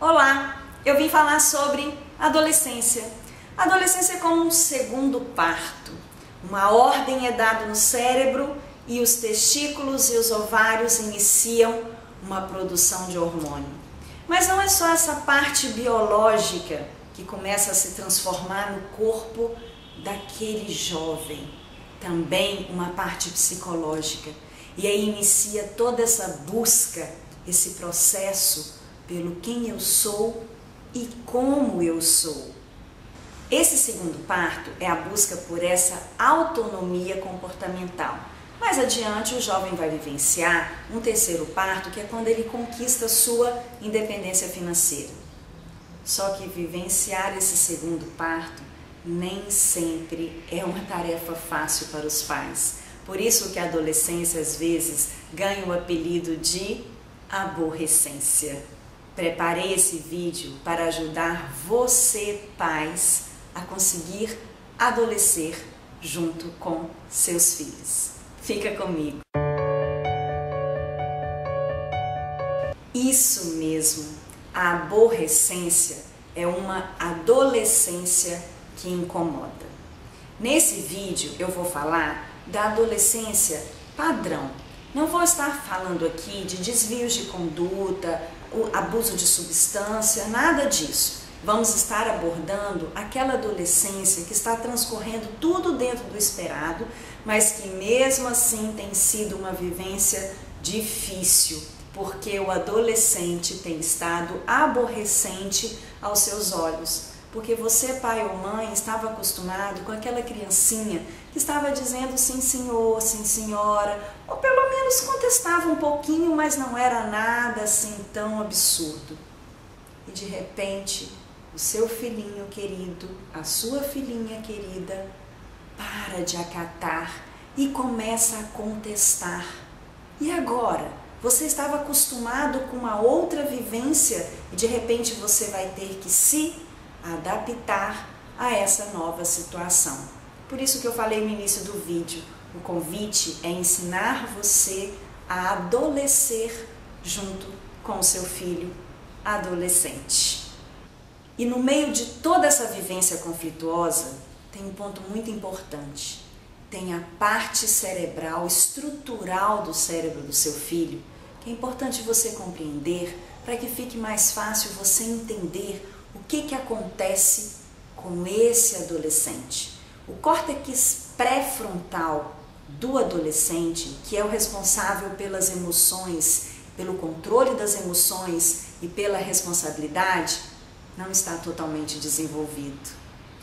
Olá, eu vim falar sobre adolescência. A adolescência é como um segundo parto. Uma ordem é dada no cérebro e os testículos e os ovários iniciam uma produção de hormônio. Mas não é só essa parte biológica que começa a se transformar no corpo daquele jovem. Também uma parte psicológica. E aí inicia toda essa busca, esse processo pelo quem eu sou e como eu sou. Esse segundo parto é a busca por essa autonomia comportamental. Mais adiante, o jovem vai vivenciar um terceiro parto, que é quando ele conquista sua independência financeira. Só que vivenciar esse segundo parto nem sempre é uma tarefa fácil para os pais. Por isso que a adolescência, às vezes, ganha o apelido de aborrecência. Preparei esse vídeo para ajudar você, pais, a conseguir adolescer junto com seus filhos. Fica comigo. Isso mesmo, a aborrecência é uma adolescência que incomoda. Nesse vídeo eu vou falar da adolescência padrão. Não vou estar falando aqui de desvios de conduta, o abuso de substância, nada disso. Vamos estar abordando aquela adolescência que está transcorrendo tudo dentro do esperado, mas que mesmo assim tem sido uma vivência difícil, porque o adolescente tem estado aborrecente aos seus olhos. Porque você, pai ou mãe, estava acostumado com aquela criancinha que estava dizendo sim senhor, sim senhora, ou pelo menos contestava um pouquinho, mas não era nada assim tão absurdo. E de repente, o seu filhinho querido, a sua filhinha querida, para de acatar e começa a contestar. E agora? Você estava acostumado com uma outra vivência e de repente você vai ter que se adaptar a essa nova situação. Por isso que eu falei no início do vídeo, o convite é ensinar você a adolescer junto com o seu filho adolescente. E no meio de toda essa vivência conflituosa, tem um ponto muito importante. Tem a parte cerebral, estrutural do cérebro do seu filho, que é importante você compreender para que fique mais fácil você entender o que acontece com esse adolescente. O córtex pré-frontal do adolescente, que é o responsável pelas emoções, pelo controle das emoções e pela responsabilidade, não está totalmente desenvolvido.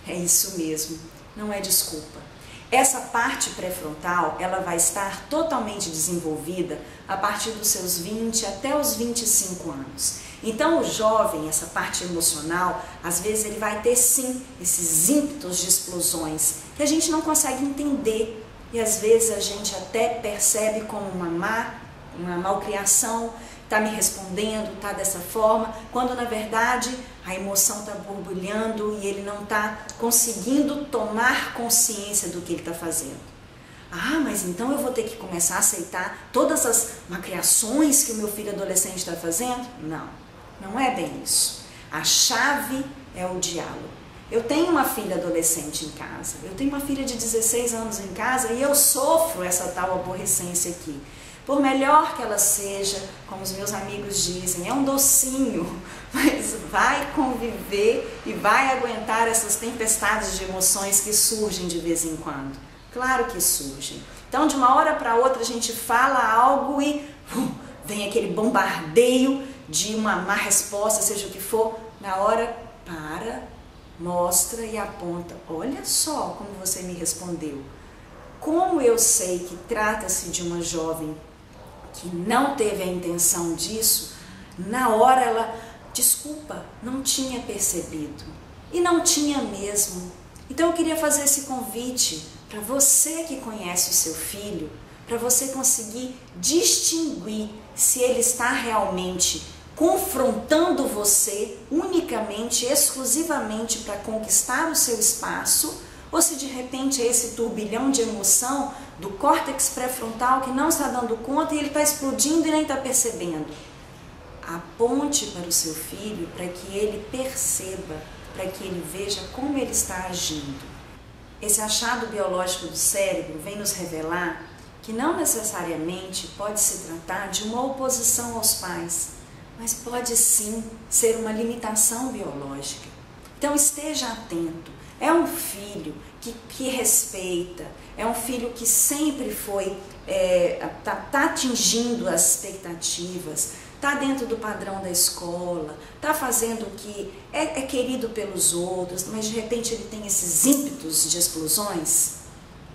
É isso mesmo, não é desculpa. Essa parte pré-frontal, ela vai estar totalmente desenvolvida a partir dos seus 20 até os 25 anos. Então o jovem, essa parte emocional, às vezes ele vai ter sim esses ímpetos de explosões que a gente não consegue entender e às vezes a gente até percebe como uma malcriação, está me respondendo, está dessa forma, quando na verdade a emoção está borbulhando e ele não está conseguindo tomar consciência do que ele está fazendo. Ah, mas então eu vou ter que começar a aceitar todas as malcriações que o meu filho adolescente está fazendo? Não, não é bem isso. A chave é o diálogo. Eu tenho uma filha adolescente em casa, eu tenho uma filha de 16 anos em casa e eu sofro essa tal aborrecência aqui. Por melhor que ela seja, como os meus amigos dizem, é um docinho, mas vai conviver e vai aguentar essas tempestades de emoções que surgem de vez em quando. Claro que surgem. Então, de uma hora para outra, a gente fala algo e vem aquele bombardeio de uma má resposta, seja o que for. Na hora, para, mostra e aponta. Olha só como você me respondeu. Como eu sei que trata-se de uma jovem que não teve a intenção disso, na hora ela, desculpa, não tinha percebido. E não tinha mesmo. Então eu queria fazer esse convite para você que conhece o seu filho, para você conseguir distinguir se ele está realmente confrontando você unicamente, exclusivamente para conquistar o seu espaço, ou se de repente é esse turbilhão de emoção do córtex pré-frontal que não está dando conta e ele está explodindo e nem está percebendo. Aponte para o seu filho para que ele perceba, para que ele veja como ele está agindo. Esse achado biológico do cérebro vem nos revelar que não necessariamente pode se tratar de uma oposição aos pais, mas pode sim ser uma limitação biológica. Então esteja atento. É um filho que respeita, é um filho que sempre foi, tá atingindo as expectativas, está dentro do padrão da escola, está fazendo o que é querido pelos outros, mas de repente ele tem esses ímpetos de explosões.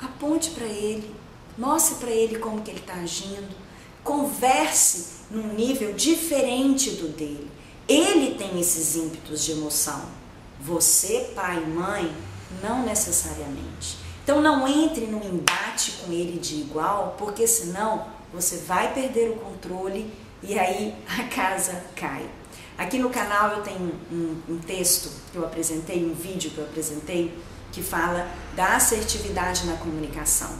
Aponte para ele, mostre para ele como que ele está agindo, converse num nível diferente do dele. Ele tem esses ímpetos de emoção, você, pai e mãe, não necessariamente. Então não entre num embate com ele de igual, porque senão você vai perder o controle e aí a casa cai. Aqui no canal eu tenho um texto que eu apresentei, um vídeo que eu apresentei, que fala da assertividade na comunicação.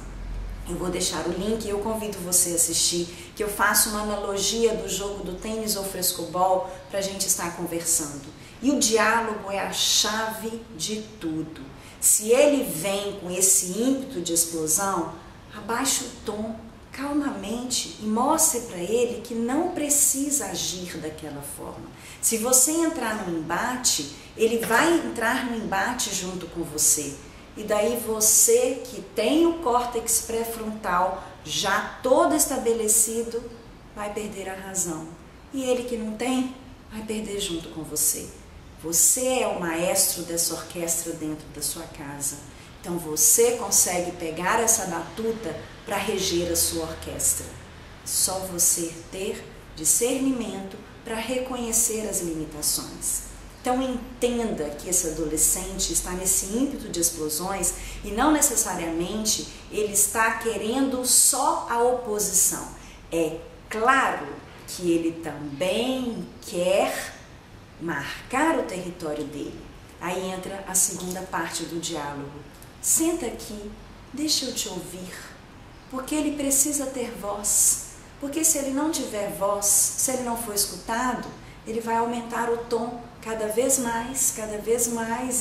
Eu vou deixar o link e eu convido você a assistir, que eu faço uma analogia do jogo do tênis ou frescobol para a gente estar conversando. E o diálogo é a chave de tudo. Se ele vem com esse ímpeto de explosão, abaixe o tom calmamente e mostre para ele que não precisa agir daquela forma. Se você entrar no embate, ele vai entrar no embate junto com você. E daí você que tem o córtex pré-frontal já todo estabelecido, vai perder a razão. E ele que não tem, vai perder junto com você. Você é o maestro dessa orquestra dentro da sua casa. Então você consegue pegar essa batuta para reger a sua orquestra. Só você ter discernimento para reconhecer as limitações. Então entenda que esse adolescente está nesse ímpeto de explosões e não necessariamente ele está querendo só a oposição. É claro que ele também quer marcar o território dele. Aí entra a segunda parte do diálogo. Senta aqui, deixa eu te ouvir, porque ele precisa ter voz. Porque se ele não tiver voz, se ele não for escutado, ele vai aumentar o tom cada vez mais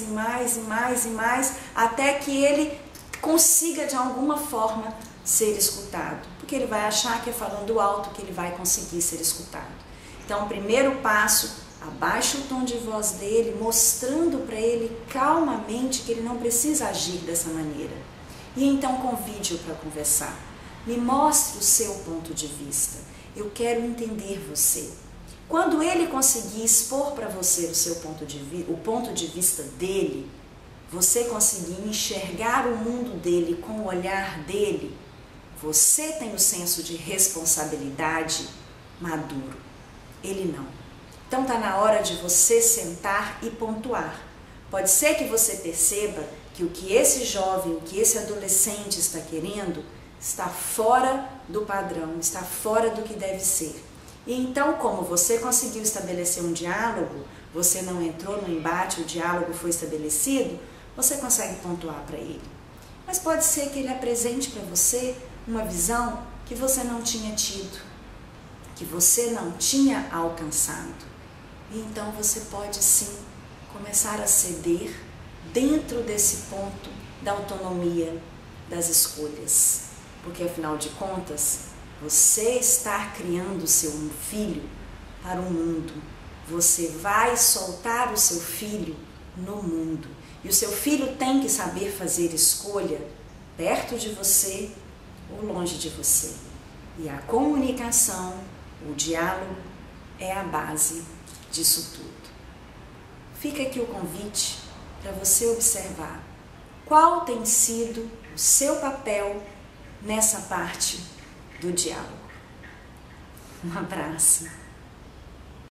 e mais, até que ele consiga de alguma forma ser escutado. Porque ele vai achar que é falando alto que ele vai conseguir ser escutado. Então, o primeiro passo, abaixa o tom de voz dele, mostrando para ele calmamente que ele não precisa agir dessa maneira. E então convide-o para conversar. Me mostre o seu ponto de vista. Eu quero entender você. Quando ele conseguir expor para você o ponto de vista dele, você conseguir enxergar o mundo dele com o olhar dele, você tem o senso de responsabilidade maduro. Ele não. Então está na hora de você sentar e pontuar. Pode ser que você perceba que o que esse jovem, o que esse adolescente está querendo, está fora do padrão, está fora do que deve ser. E então, como você conseguiu estabelecer um diálogo, você não entrou no embate, o diálogo foi estabelecido, você consegue pontuar para ele. Mas pode ser que ele apresente para você uma visão que você não tinha tido, que você não tinha alcançado. E então você pode sim começar a ceder dentro desse ponto da autonomia das escolhas. Porque afinal de contas, você está criando o seu filho para o mundo. Você vai soltar o seu filho no mundo. E o seu filho tem que saber fazer escolha perto de você ou longe de você. E a comunicação, o diálogo é a base disso tudo. Fica aqui o convite para você observar qual tem sido o seu papel nessa parte do diálogo. Um abraço.